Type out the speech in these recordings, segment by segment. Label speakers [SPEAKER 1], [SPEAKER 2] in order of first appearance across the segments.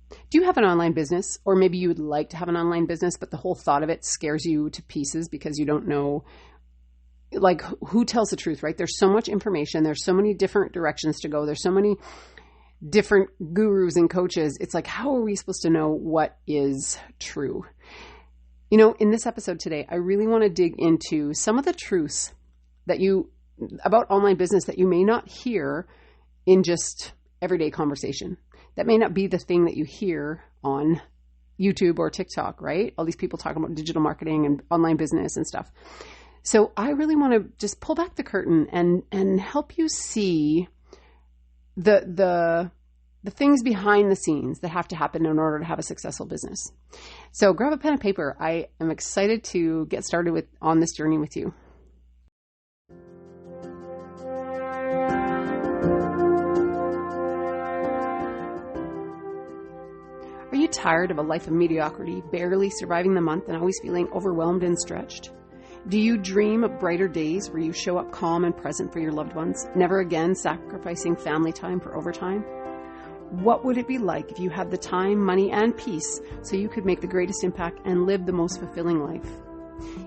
[SPEAKER 1] Do you have an online business? Or maybe you would like to have an online business, but the whole thought of it scares you to pieces because you don't know, like, who tells the truth, right? There's so much information. There's so many different directions to go. There's so many different gurus and coaches. It's like, how are we supposed to know what is true? You know, in this episode today, I really want to dig into some of the truths about online business that you may not hear in just everyday conversation. That may not be the thing that you hear on YouTube or TikTok, right? All these people talking about digital marketing and online business and stuff. So I really want to just pull back the curtain and help you see the things behind the scenes that have to happen in order to have a successful business. So grab a pen and paper. I am excited to get started on this journey with you. Are you tired of a life of mediocrity, barely surviving the month and always feeling overwhelmed and stretched? Do you dream of brighter days where you show up calm and present for your loved ones, never again sacrificing family time for overtime? What would it be like if you had the time, money, and peace so you could make the greatest impact and live the most fulfilling life?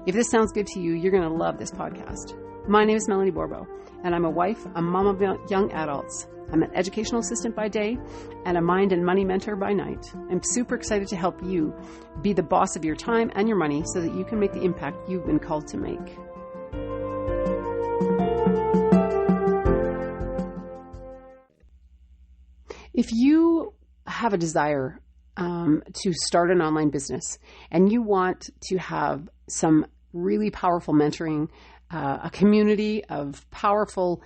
[SPEAKER 1] If this sounds good to you, you're going to love this podcast. My name is Melanie Borbo, and I'm a wife, a mom of young adults. I'm an educational assistant by day and a mind and money mentor by night. I'm super excited to help you be the boss of your time and your money so that you can make the impact you've been called to make. If you have a desire to start an online business and you want to have some really powerful mentoring, a community of powerful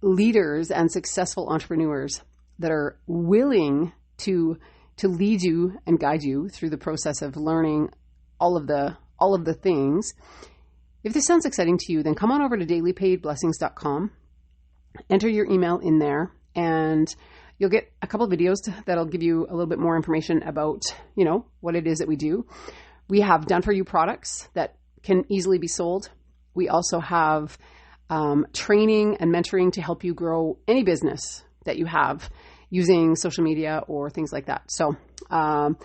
[SPEAKER 1] leaders and successful entrepreneurs that are willing to lead you and guide you through the process of learning all of the things. If this sounds exciting to you, then come on over to dailypaidblessings.com, enter your email in there, and you'll get a couple of videos that'll give you a little bit more information about, what it is that we do. We have done for you products that can easily be sold. We also have training and mentoring to help you grow any business that you have using social media or things like that. So go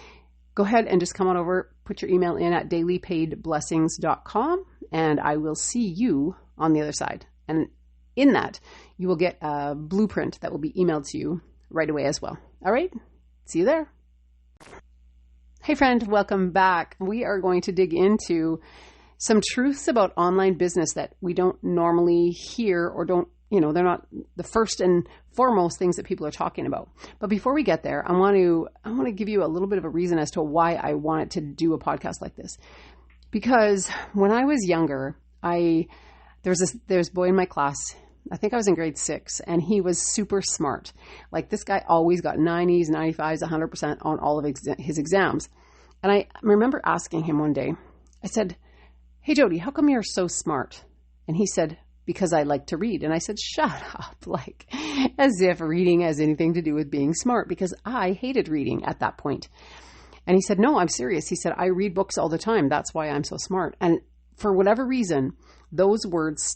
[SPEAKER 1] ahead and just come on over, put your email in at dailypaidblessings.com, and I will see you on the other side. And in that, you will get a blueprint that will be emailed to you right away as well. All right, see you there. Hey friend, welcome back. We are going to dig into some truths about online business that we don't normally hear or don't, they're not the first and foremost things that people are talking about. But before we get there, I want to give you a little bit of a reason as to why I wanted to do a podcast like this. Because when I was younger, there's a boy in my class, I think I was in grade 6, and he was super smart. Like, this guy always got 90s, 95s, 100% on all of his exams. And I remember asking him one day, I said, "Hey, Jody, how come you're so smart?" And he said, "Because I like to read." And I said, "Shut up," like as if reading has anything to do with being smart, because I hated reading at that point. And he said, "No, I'm serious." He said, "I read books all the time. That's why I'm so smart." And for whatever reason, those words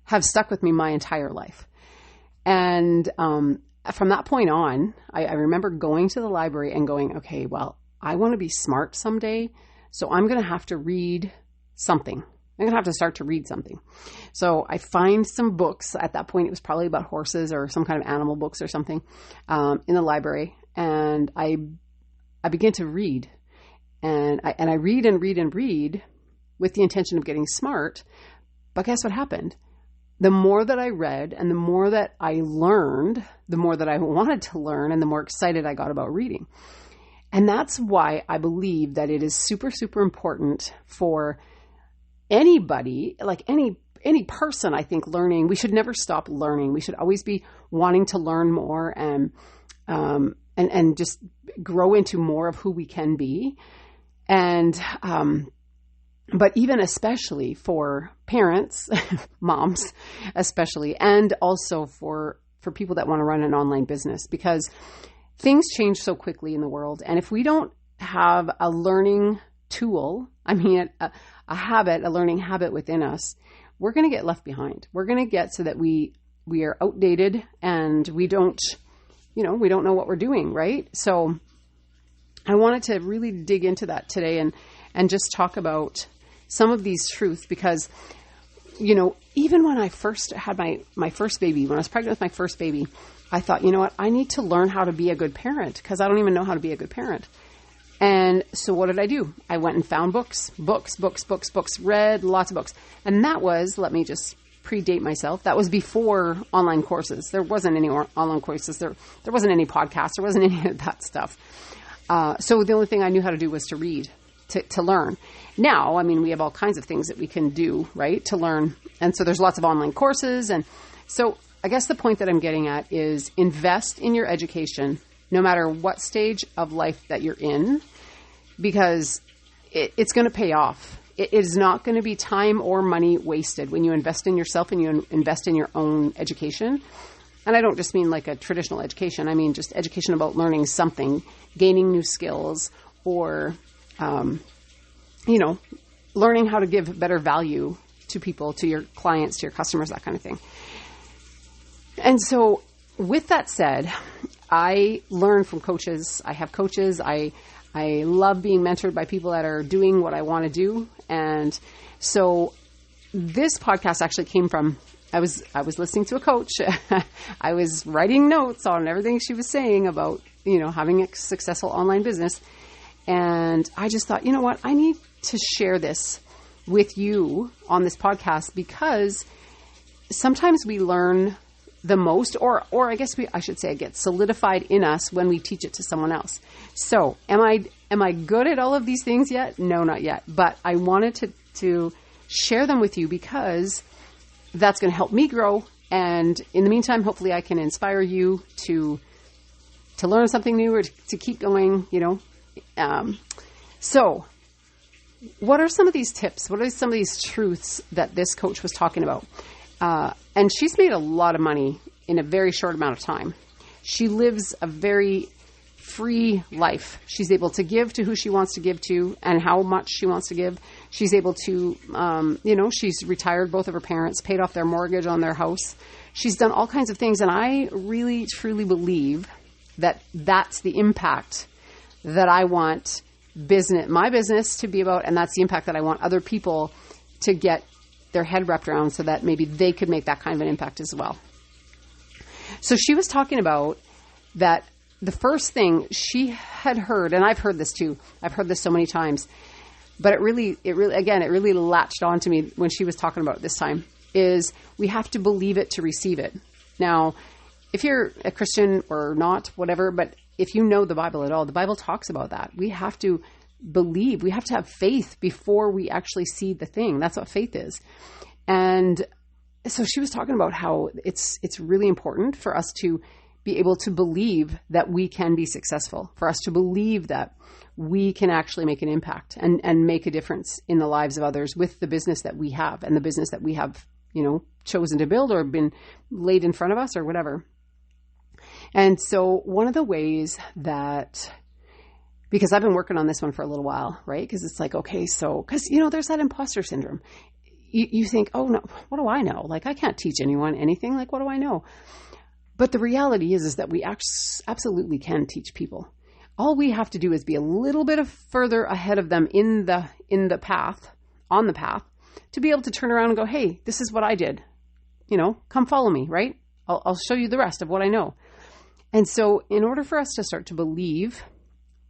[SPEAKER 1] have stuck with me my entire life. And from that point on, I remember going to the library and going, okay, well, I want to be smart someday, so I'm going to have to read something. I'm going to have to start to read something. So I find some books. At that point, it was probably about horses or some kind of animal books or something in the library. And I began to read. And I read and read and read with the intention of getting smart. But guess what happened? The more that I read and the more that I learned, the more that I wanted to learn and the more excited I got about reading. And that's why I believe that it is super, super important for anybody, like any person, I think, learning. We should never stop learning. We should always be wanting to learn more and just grow into more of who we can be. And, but even especially for parents, moms especially, and also for people that want to run an online business, because things change so quickly in the world. And if we don't have a learning tool, a learning habit within us, we're going to get left behind. We're going to get so that we are outdated and we don't know what we're doing, right? So I wanted to really dig into that today and just talk about some of these truths because, even when I first had my first baby, when I was pregnant with my first baby, I thought, you know what, I need to learn how to be a good parent because I don't even know how to be a good parent. And so what did I do? I went and found books, read lots of books. And that was, let me just predate myself, that was before online courses. There wasn't any online courses. There wasn't any podcasts. There wasn't any of that stuff. So the only thing I knew how to do was to read, to learn. Now, I mean, we have all kinds of things that we can do, right, to learn. And so there's lots of online courses. And so I guess the point that I'm getting at is invest in your education, no matter what stage of life that you're in, because it's going to pay off. It is not going to be time or money wasted when you invest in yourself and you invest in your own education. And I don't just mean like a traditional education. I mean just education about learning something, gaining new skills, or, learning how to give better value to people, to your clients, to your customers, that kind of thing. And so with that said, I learn from coaches. I have coaches. I love being mentored by people that are doing what I want to do. And so this podcast actually came from, I was listening to a coach. I was writing notes on everything she was saying about, having a successful online business. And I just thought, you know what, I need to share this with you on this podcast because sometimes we learn the most, or I guess I should say it gets solidified in us when we teach it to someone else. So am I good at all of these things yet? No, not yet. But I wanted to share them with you because that's going to help me grow. And in the meantime, hopefully I can inspire you to learn something new or to keep going, So what are some of these tips? What are some of these truths that this coach was talking about? And she's made a lot of money in a very short amount of time. She lives a very free life. She's able to give to who she wants to give to and how much she wants to give. She's able to, she's retired both of her parents, paid off their mortgage on their house. She's done all kinds of things. And I really, truly believe that that's the impact that I want my business to be about. And that's the impact that I want other people to get their head wrapped around so that maybe they could make that kind of an impact as well. So she was talking about that the first thing she had heard, and I've heard this too, I've heard this so many times, but it really latched on to me when she was talking about it this time, is we have to believe it to receive it. Now, if you're a Christian or not, whatever, but if you know the Bible at all, the Bible talks about that. We have to believe, we have to have faith before we actually see the thing. That's what faith is. And so she was talking about how it's really important for us to be able to believe that we can be successful, for us to believe that we can actually make an impact and make a difference in the lives of others with the business that we have and the business that we have, chosen to build or been laid in front of us or whatever. And so one of the ways that, because I've been working on this one for a little while, right? Because it's like, okay, so, because, there's that imposter syndrome. You think, oh no, what do I know? Like, I can't teach anyone anything. Like, what do I know? But the reality is that we absolutely can teach people. All we have to do is be a little bit further ahead of them on the path, to be able to turn around and go, hey, this is what I did. Come follow me, right? I'll show you the rest of what I know. And so in order for us to start to believe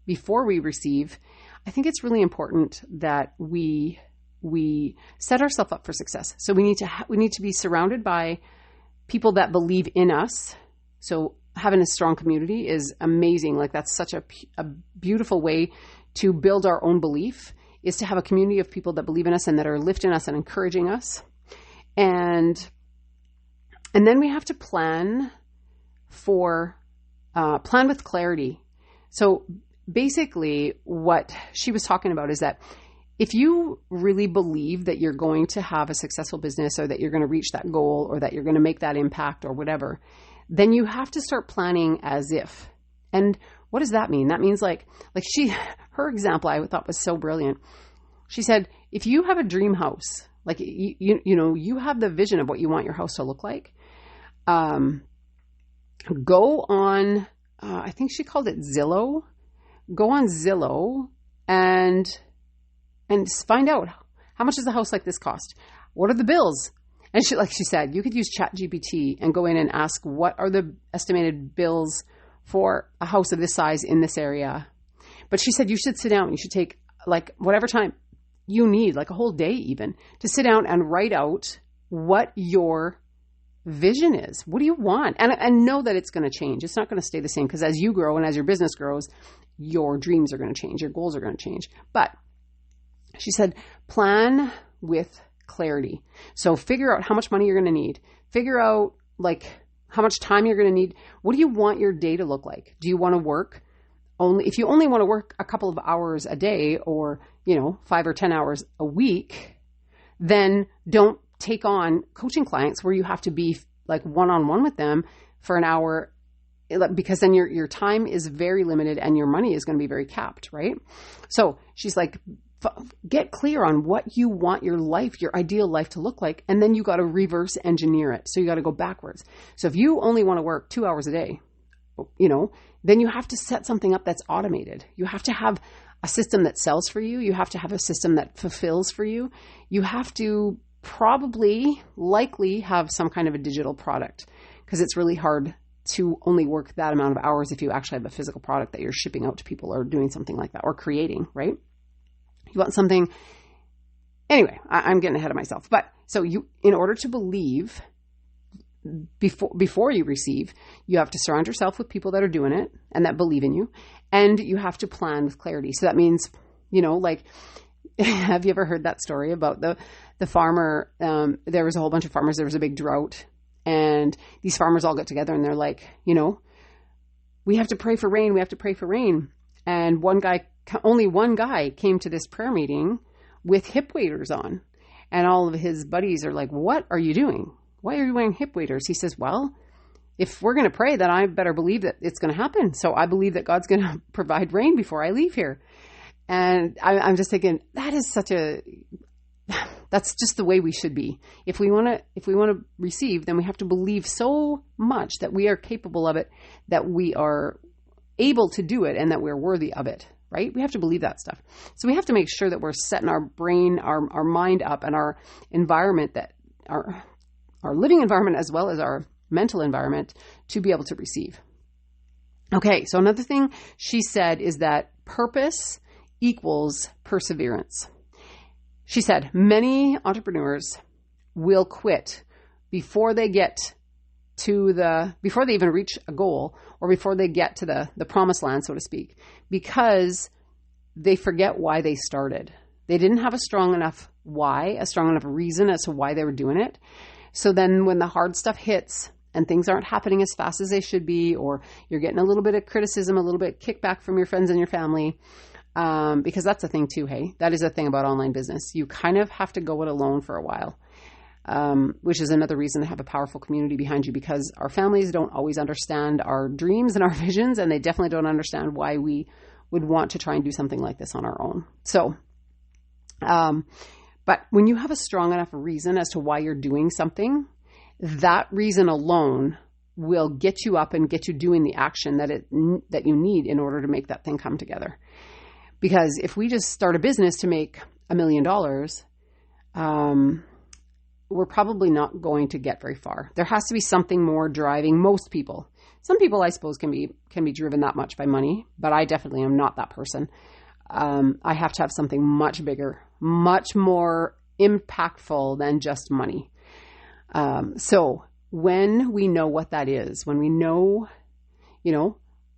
[SPEAKER 1] before we receive, I think it's really important that we set ourselves up for success. So we need to be surrounded by people that believe in us. So having a strong community is amazing. Like, that's such a beautiful way to build our own belief, is to have a community of people that believe in us and that are lifting us and encouraging us. And then we have to plan with clarity. So basically what she was talking about is that if you really believe that you're going to have a successful business, or that you're going to reach that goal, or that you're going to make that impact or whatever, then you have to start planning as if. And what does that mean? That means like her example I thought was so brilliant. She said, if you have a dream house, like you have the vision of what you want your house to look like, go on, I think she called it Zillow. go on Zillow and find out, how much does a house like this cost? What are the bills? And she said, you could use ChatGPT and go in and ask, what are the estimated bills for a house of this size in this area? But she said, you should sit down. You should take like whatever time you need, like a whole day even, to sit down and write out what your vision is. What do you want? And know that it's going to change. It's not going to stay the same, because as you grow and as your business grows, your dreams are going to change. Your goals are going to change. But she said, plan with clarity. So figure out how much money you're going to need. Figure out like how much time you're going to need. What do you want your day to look like? Do you want to work if you only want to work a couple of hours a day, or, 5 or 10 hours a week, then don't take on coaching clients where you have to be like one-on-one with them for an hour, because then your time is very limited and your money is going to be very capped, right? So she's like, get clear on what you want your life, your ideal life to look like. And then you got to reverse engineer it. So you got to go backwards. So if you only want to work 2 hours a day, then you have to set something up that's automated. You have to have a system that sells for you. You have to have a system that fulfills for you. You have to likely have some kind of a digital product, because it's really hard to only work that amount of hours if you actually have a physical product that you're shipping out to people or doing something like that or creating, right? You want something. Anyway, I'm getting ahead of myself. But so in order to believe, before you receive, you have to surround yourself with people that are doing it and that believe in you. And you have to plan with clarity. So that means, like, have you ever heard that story about the farmer? There was a whole bunch of farmers. There was a big drought, and these farmers all got together and they're like, we have to pray for rain. We have to pray for rain. And only one guy came to this prayer meeting with hip waders on. And all of his buddies are like, what are you doing? Why are you wearing hip waders? He says, well, if we're going to pray, then I better believe that it's going to happen. So I believe that God's going to provide rain before I leave here. And I'm just thinking, that's just the way we should be. If we want to receive, then we have to believe so much that we are capable of it, that we are able to do it, and that we're worthy of it, right? We have to believe that stuff. So we have to make sure that we're setting our brain, our mind up, and our environment, that our living environment as well as our mental environment, to be able to receive. Okay, so another thing she said is that purpose equals perseverance. She said many entrepreneurs will quit before they even reach a goal, or before they get to the promised land, so to speak, because they forget why they started. They didn't have a strong enough reason as to why they were doing it. So then when the hard stuff hits and things aren't happening as fast as they should be, or you're getting a little bit of criticism, a little bit of kickback from your friends and your family, because that's a thing too, hey? That is a thing about online business. You kind of have to go it alone for a while, which is another reason to have a powerful community behind you, because our families don't always understand our dreams and our visions, and they definitely don't understand why we would want to try and do something like this on our own. So, but when you have a strong enough reason as to why you're doing something, that reason alone will get you up and get you doing the action that you need in order to make that thing come together. Because if we just start a business to make $1 million, we're probably not going to get very far. There has to be something more driving most people. Some people, I suppose, can be driven that much by money, but I definitely am not that person. I have to have something much bigger, much more impactful than just money. So when we know what that is, when we know,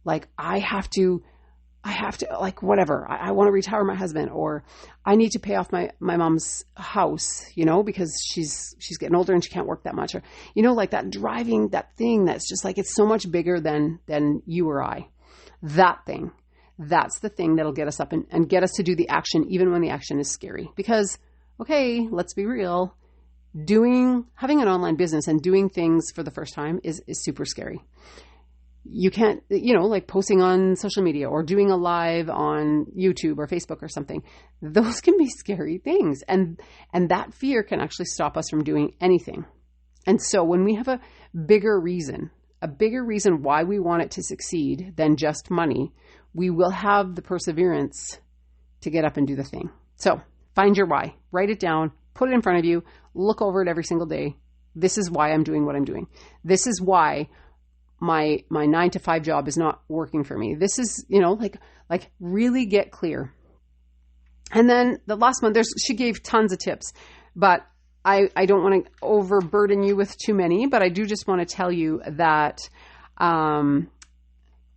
[SPEAKER 1] like I have to, like, whatever, I want to retire my husband, or I need to pay off my mom's house, because she's getting older and she can't work that much, or, like that driving, that thing that's just like, it's so much bigger than you or I. That thing, that's the thing that'll get us up and get us to do the action, even when the action is scary. Because, okay, let's be real. Having an online business and doing things for the first time is super scary. You can't, like posting on social media or doing a live on YouTube or Facebook or something. Those can be scary things. And that fear can actually stop us from doing anything. And so when we have a bigger reason why we want it to succeed than just money, we will have the perseverance to get up and do the thing. So find your why, write it down, put it in front of you, look over it every single day. This is why I'm doing what I'm doing. This is why my 9-to-5 job is not working for me. This is, like really get clear. And then the last one, she gave tons of tips, but I don't want to overburden you with too many, but I do just want to tell you that, the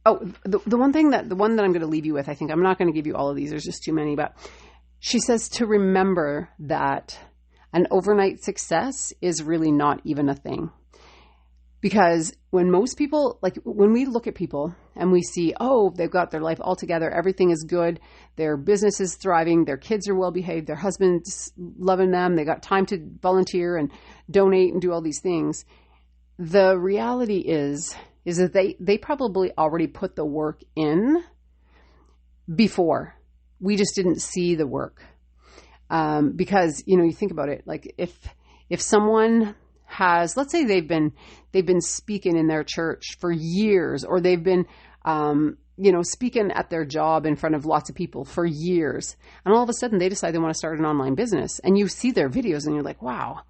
[SPEAKER 1] one that I'm going to leave you with, I think I'm not going to give you all of these. There's just too many, but she says to remember that an overnight success is really not even a thing. Because when most people, like when we look at people and we see, oh, they've got their life all together, everything is good, their business is thriving, their kids are well behaved, their husband's loving them, they got time to volunteer and donate and do all these things. The reality is that they probably already put the work in before. We just didn't see the work. Because, you think about it, like if someone has, let's say they've been speaking in their church for years, or they've been, speaking at their job in front of lots of people for years. And all of a sudden they decide they want to start an online business, and you see their videos and you're like, wow,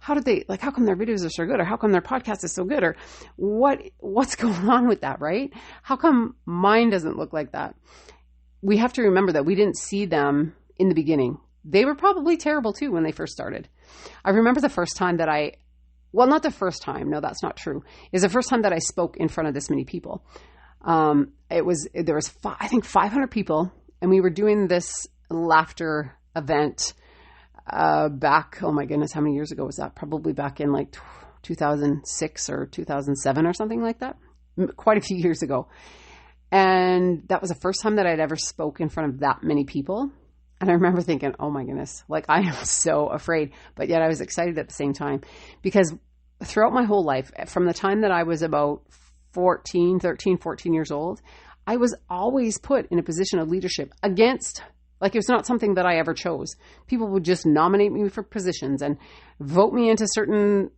[SPEAKER 1] how come their videos are so good? Or how come their podcast is so good? Or what's going on with that, right? How come mine doesn't look like that? We have to remember that we didn't see them in the beginning. They were probably terrible too when they first started. I remember the first time that not the first time, no, that's not true. Is the first time that I spoke in front of this many people. There was I think 500 people, and we were doing this laughter event back, oh my goodness, how many years ago was that? Probably back in like 2006 or 2007 or something like that. Quite a few years ago. And that was the first time that I'd ever spoke in front of that many people. And I remember thinking, oh my goodness, like I am so afraid, but yet I was excited at the same time, because throughout my whole life, from the time that I was about 13, 14 years old, I was always put in a position of leadership against, like it was not something that I ever chose. People would just nominate me for positions and vote me into certain,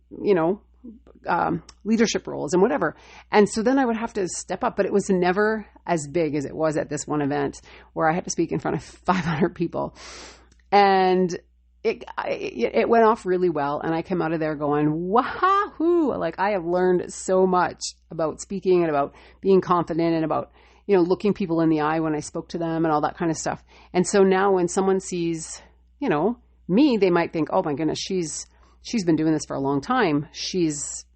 [SPEAKER 1] leadership roles and whatever. And so then I would have to step up, but it was never as big as it was at this one event where I had to speak in front of 500 people. And it went off really well. And I came out of there going, wahoo! Like I have learned so much about speaking and about being confident and about, looking people in the eye when I spoke to them and all that kind of stuff. And so now when someone sees, me, they might think, oh my goodness, she's been doing this for a long time.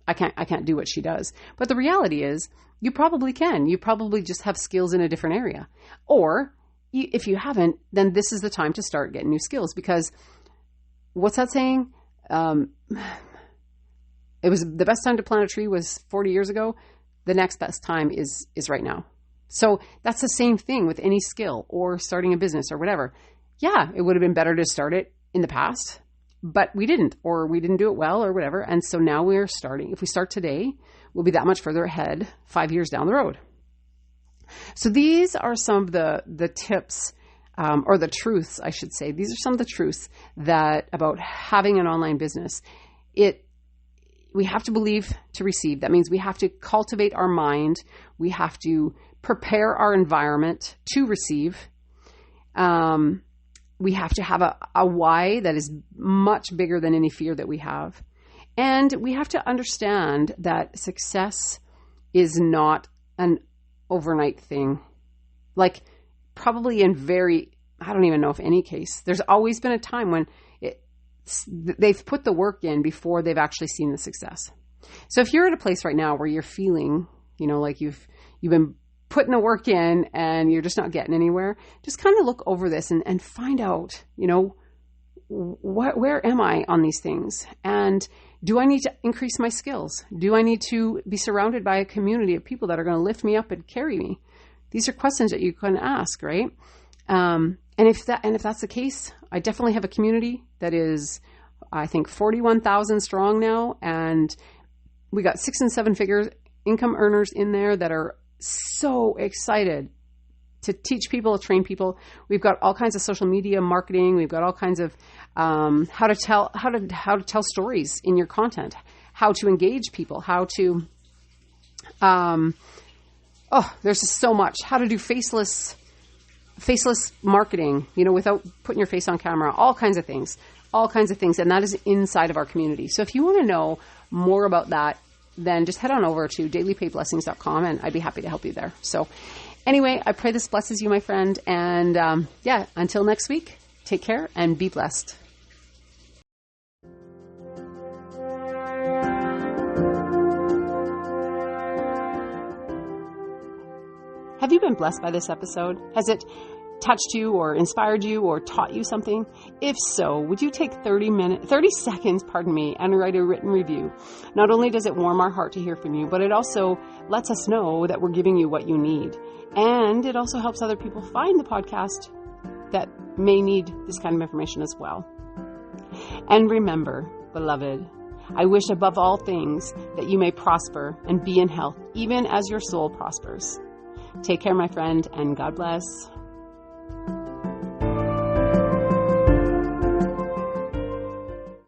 [SPEAKER 1] I can't do what she does. But the reality is you probably can. You probably just have skills in a different area. Or if you haven't, then this is the time to start getting new skills, because what's that saying? It was the best time to plant a tree was 40 years ago. The next best time is right now. So that's the same thing with any skill or starting a business or whatever. Yeah, it would have been better to start it in the past, but we didn't, or we didn't do it well or whatever. And so now we're starting. If we start today, we'll be that much further ahead 5 years down the road. So these are some of the tips, or the truths, I should say. These are some of the truths that about having an online business. We have to believe to receive. That means we have to cultivate our mind. We have to prepare our environment to receive. We have to have a why that is much bigger than any fear that we have. And we have to understand that success is not an overnight thing. Like probably I don't even know if any case, there's always been a time when they've put the work in before they've actually seen the success. So if you're at a place right now where you're feeling, like you've been putting the work in and you're just not getting anywhere, just kind of look over this and find out, where am I on these things? And do I need to increase my skills? Do I need to be surrounded by a community of people that are going to lift me up and carry me? These are questions that you can ask, right? And if that's the case, I definitely have a community that is, I think, 41,000 strong now. And we got 6 and 7 figure income earners in there that are so excited to teach people, train people. We've got all kinds of social media marketing. We've got all kinds of how to tell stories in your content, how to engage people, how to Oh, there's just so much. How to do faceless marketing, without putting your face on camera, all kinds of things. And that is inside of our community. So if you want to know more about that, then just head on over to dailypaidblessings.com and I'd be happy to help you there. So anyway, I pray this blesses you, my friend. And until next week, take care and be blessed. Have you been blessed by this episode? Has it touched you or inspired you or taught you something? If so, would you take 30 seconds, and write a written review? Not only does it warm our heart to hear from you, but it also lets us know that we're giving you what you need. And it also helps other people find the podcast that may need this kind of information as well. And remember, beloved, I wish above all things that you may prosper and be in health, even as your soul prospers. Take care, my friend, and God bless.